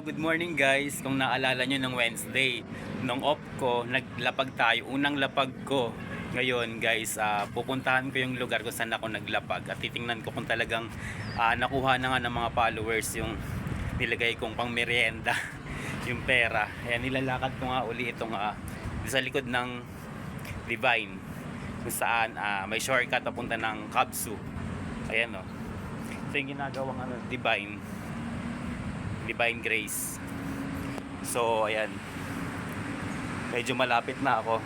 Good morning guys. Kung naalala nyo ng Wednesday, nung off ko, naglapag tayo. Unang lapag ko. Ngayon guys, pupuntahan ko yung lugar kung saan ako naglapag. At titingnan ko kung talagang nakuha na nga ng mga followers yung nilagay kong pang merienda. Yung pera. Ayan, nilalakad ko nga uli itong sa likod ng Divine. Kung saan may shortcut papunta ng Kabsu. Ayan o. Ito yung ginagawang Divine Grace. So ayan, medyo malapit na ako.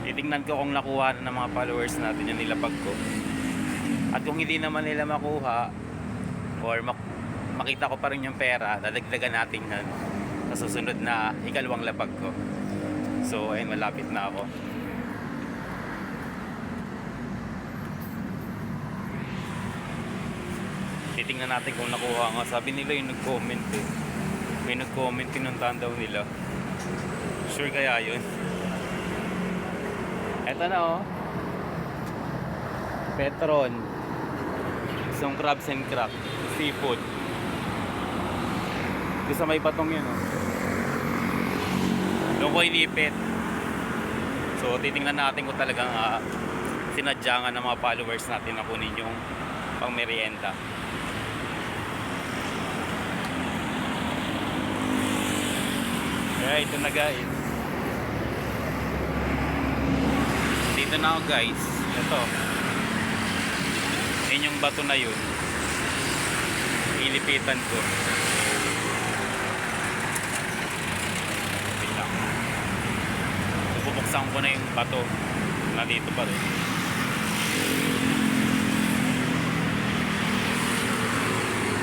Titingnan ko kung nakuha na ng mga followers natin yung nilapag ko. At kung hindi naman nila makuha or makita ko pa rin yung pera, dadagdagan natin yan sa susunod na ikalawang lapag ko. So ayun, malapit na ako. Titingnan natin kung nakuha nga. Sabi nila yung nag-comment eh. May nag-comment, pinuntahan daw nila. Sure kaya yun? Eto na oh. Petron. Isang crabs and crack. Seafood. Doon sa may patong yun oh. Doon ko inipit. So titingnan natin kung talagang sinadya nga ng mga followers natin na kunin yung pang merienda. Kaya ito na guys. Dito na ako guys. Ito. Yan yung bato na yun. Ilipitan ko. Wait lang. Bubuksan ko na yung bato. Nandito pa rin.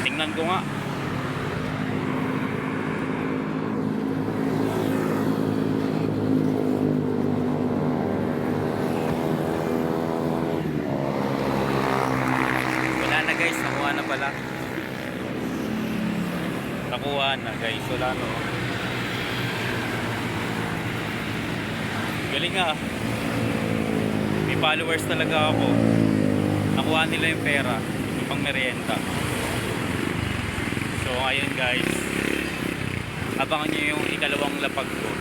Tingnan ko nga. Guys, nakuha na pala. Nakuha na guys. Wala no. Galing nga. May followers talaga ako. Nakuha nila yung pera. Yung pang merienda. So ayun guys. Abangan nyo yung ikalawang lapag ko.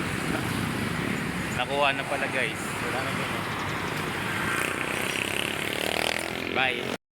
Nakuha na pala guys. Wala na yun. Bye.